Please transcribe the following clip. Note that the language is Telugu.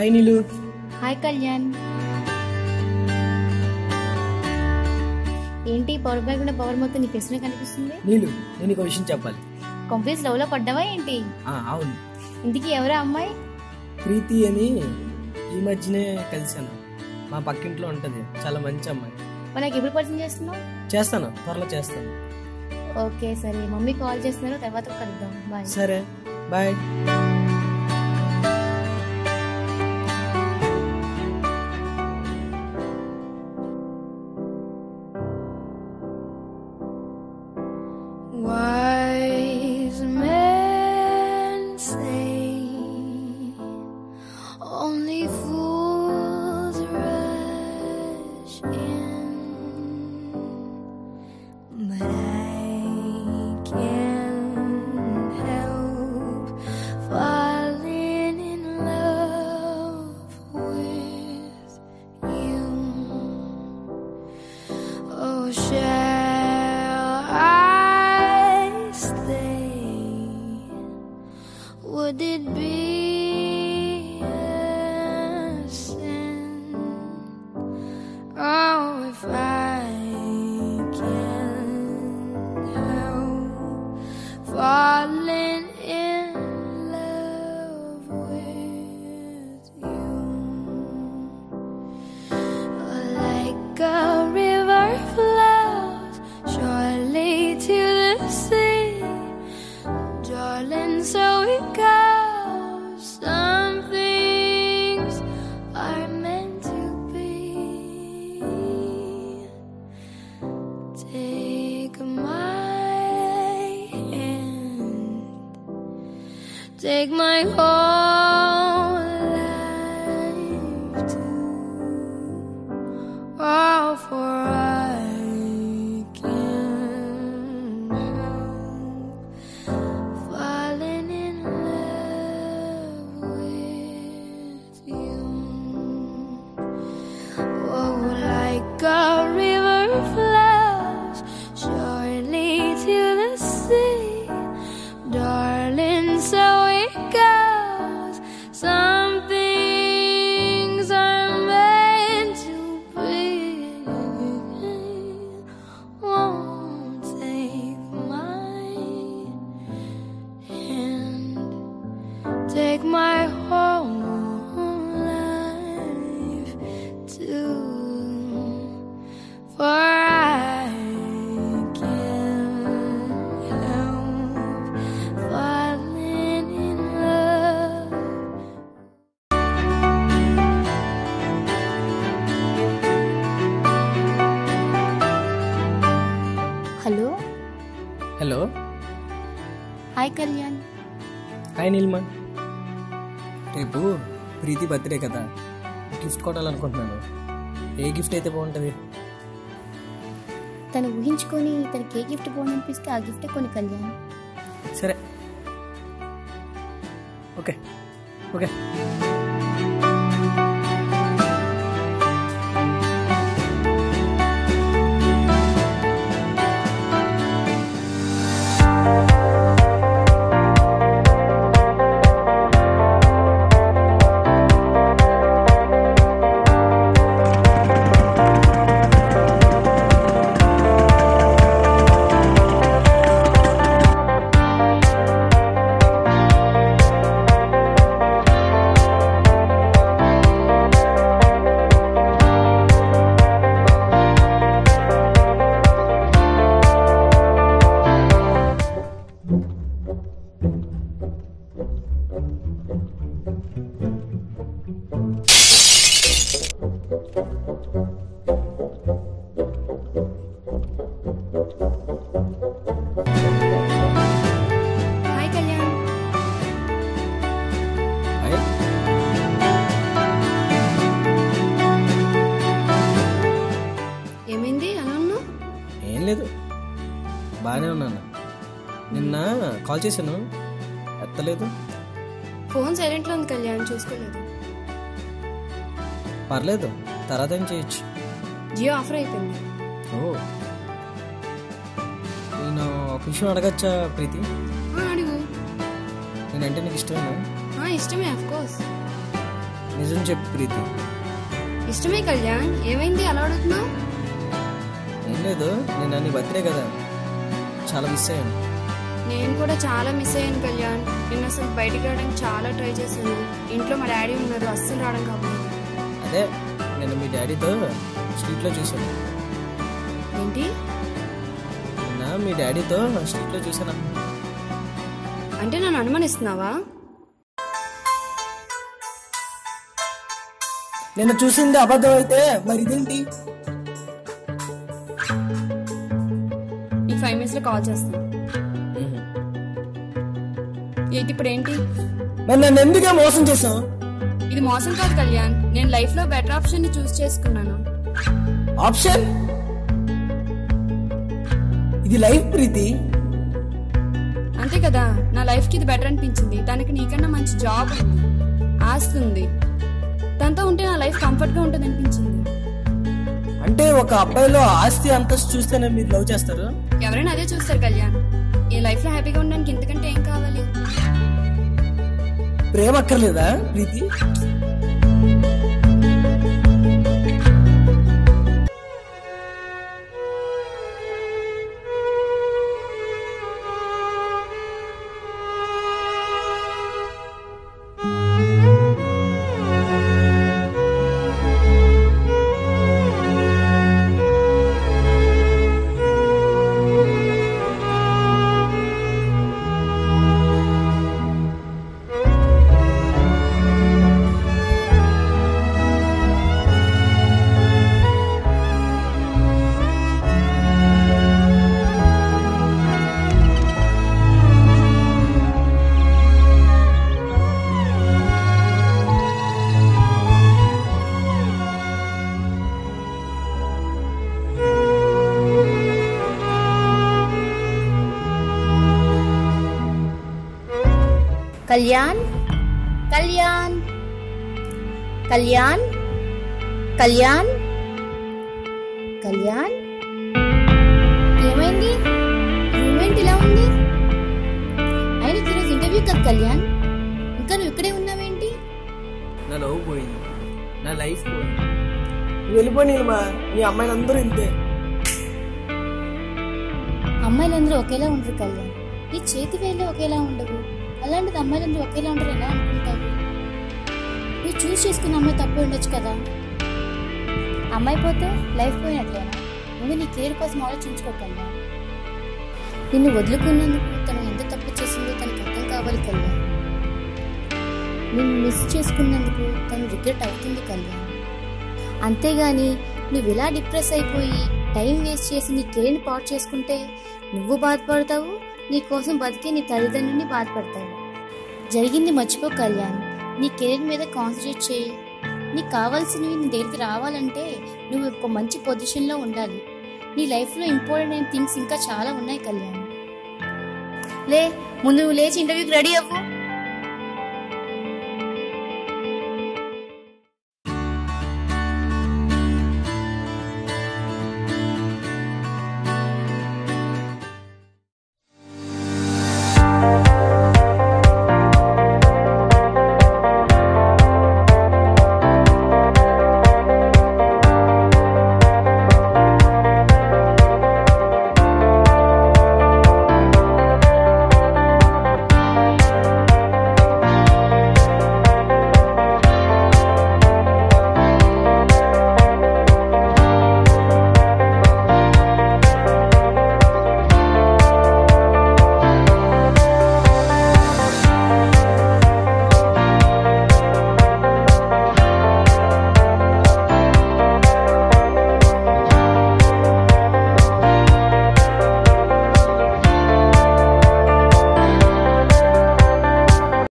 హాయ్ నీలు. హాయ్ కళ్యాణ్. ఏంటి పవర్ బ్యాంక్ ఉన్న పవర్ మొత్తం నీ ఫేస్ లో కనిపిస్తుంది? నీలు, నేను ఒక విషయం చెప్పాలి. కంప్లీట్ లవ్ లో పడ్డావా ఏంటి? అవును. ఇంటికి ఎవరా అమ్మాయి? ప్రీతి అని ఈ మధ్యనే కలిసాను. మా పక్కింట్లో ఉంటది, చాలా మంచి అమ్మాయి. మనకి ఎప్పుడు పరిచయం చేస్తున్నావు? చేస్తాను, త్వరలో చేస్తాను. ఓకే సరే, మమ్మీ కాల్ చేస్తున్నారు, తర్వాత కలుద్దాం. బాయ్. సరే bye. Wise men say only fools rush in, but I can't help falling in love with you. Oh, would it be a sin? Oh, if I can't help falling in love with you. Like a river flows surely to the sea, darling, so it goes. Some things are meant to be. Take my hand, take my whole life too. Oh, for a river flows surely to the sea, darling, so it goes. Some things are meant to be. Won't take my hand, take my whole life too. For I can't help falling in love. Hello. Hello. Hi Kalyan. Hi Neelima. రేపు ప్రీతి బర్త్డే కదా, గిఫ్ట్ కొనాలనుకుంటున్నాను. ఏ గిఫ్ట్ అయితే బాగుంటుంది? తను ఊహించుకొని తనకి ఏ గిఫ్ట్ బాగుందనిపిస్తే ఆ గిఫ్టే కొని కళ్యాణ్. సరే ఓకే ఓకే. హాయ్ కళ్యాణ్. ఏమైంది అలా ఉన్నావు? ఏం లేదు, బాగానే ఉన్నాను. నిన్న కాల్ చేశాను, ఎత్తలేదు. ఫోన్ సైలెంట్ లో ఉంది కళ్యాణ్, చూసుకోలేదు. పర్లేదు, తర్వాత ఏం చేయొచ్చు. జియో ఆఫర్ అయిపోయింది. ఓ, నేను ఒక విషయం అడగచ్చా ప్రీతి? అడుగు. నేనంటే నీకు ఇష్టమేనా? ఇష్టమే, ఆఫ్ కోర్స్. నిజం చెప్పు ప్రీతి. ఇష్టమే కళ్యాణ్, ఏమైంది అలా అడుగుతున్నావు? ఏం లేదు, నేను నీ బర్త్డే కదా, చాలా మిస్ అయ్యాను. నేను కూడా చాలా మిస్ అయ్యాను కళ్యాణ్. నేను అసలు బయటికి రావడానికి చాలా ట్రై చేశాను. ఇంట్లో మా డాడీ ఉన్నారు, అస్సలు రావడం కావాలి. అదే నేను మీ డాడీతో స్ట్రీట్లో చూసాను. ఏంటి? నిన్న మీ డాడీతో స్ట్రీట్లో చూసాను. అంటే నన్ను అనుమానిస్తున్నావా? నిన్న చూసింది అబద్ధం అయితే మరి ఇదేంటి? ఈ 5 minutes లో కాల్ చేస్తాను. ఏంటి ఇప్పుడు ఏంటి? నన్ను ఎందుకే మోసం చేసావు? ఇది మోసం కాదు కళ్యాణ్, నేను లైఫ్ లో బెటర్ ఆప్షన్ ని చూస్ చేసుకున్నాను. ఆప్షన్? ఇది లైఫ్ ప్రీతి. అంతే కదా, నా లైఫ్ కి ఇది బెటర్ అనిపించింది. దానికి నీకన్నా మంచి జాబ్ ఉంది, ఆస్తి ఉంది. తనతో ఉంటే నా లైఫ్ కంఫర్ట్ గా ఉంటుంది అనిపించింది. అంటే ఒక అబ్బాయిలో ఆస్తి అంతస్తు చూస్తేనే మీరు లవ్ చేస్తారు? ఎవరైనా అదే చూస్తారు కళ్యాణ్. ఈ లైఫ్ లో హ్యాపీగా ఉండడానికి ఇంతకంటే ఏం కావాలి? ప్రేమ అక్కర్లేదా ప్రీతి? కళ్యాణ్, కళ్యాణ్, కళ్యాణ్, కళ్యాణ్, కళ్యాణ్, ఏమైంది? రూమ్ ఇలా ఉంది? అయినా ఈరోజు ఇంటర్వ్యూ కదా కళ్యాణ్, ఇంకా నువ్వు ఇక్కడే ఉన్నావేంటి? నా లవ్ పోయింది, నా లైఫ్ పోయింది. నువ్వు వెళ్ళిపోయినమ్మా, నీ అమ్మాయిలందరూ ఇంతే. అమ్మాయిలందరూ ఒకేలా ఉండరు కళ్యాణ్, నీ చేతి వేళ్ళు ఒకేలా ఉండవు. అలాంటిది అమ్మాయిలందరూ ఒకేలా ఉండరు ఎలా అనుకుంటావు? నువ్వు చూస్ చేసుకున్న అమ్మాయి తప్పు ఉండొచ్చు కదా. అమ్మాయి పోతే లైఫ్ పోయినట్లేనా? ముందు నీ కెరీర్ కోసం ఆలోచించుకోకల్లా. నిన్ను వదులుకున్నందుకు తను ఎంత తప్పు చేసిందో తనకు అర్థం కావాలి కళ్యాణ్. నిన్ను మిస్ చేసుకున్నందుకు తను రిగ్రెట్ అవుతుంది కళ్యాణ్. అంతేగాని నువ్వు ఇలా డిప్రెస్ అయిపోయి టైం వేస్ట్ చేసి నీ కెరీర్ని పాడు చేసుకుంటే నువ్వు బాధపడతావు, నీ కోసం బతికే నీ తల్లిదండ్రులని బాధపడతావు. జరిగింది మర్చిపో కళ్యాణ్, నీ కెరీర్ మీద కాన్సన్ట్రేట్ చేయి. నీకు కావాల్సినవి నీ దగ్గరికి రావాలంటే నువ్వు ఒక మంచి పొజిషన్లో ఉండాలి. నీ లైఫ్లో ఇంపార్టెంట్ అయిన థింగ్స్ ఇంకా చాలా ఉన్నాయి కళ్యాణ్. ముందు నువ్వు లేచి ఇంటర్వ్యూకి రెడీ అవ్వు.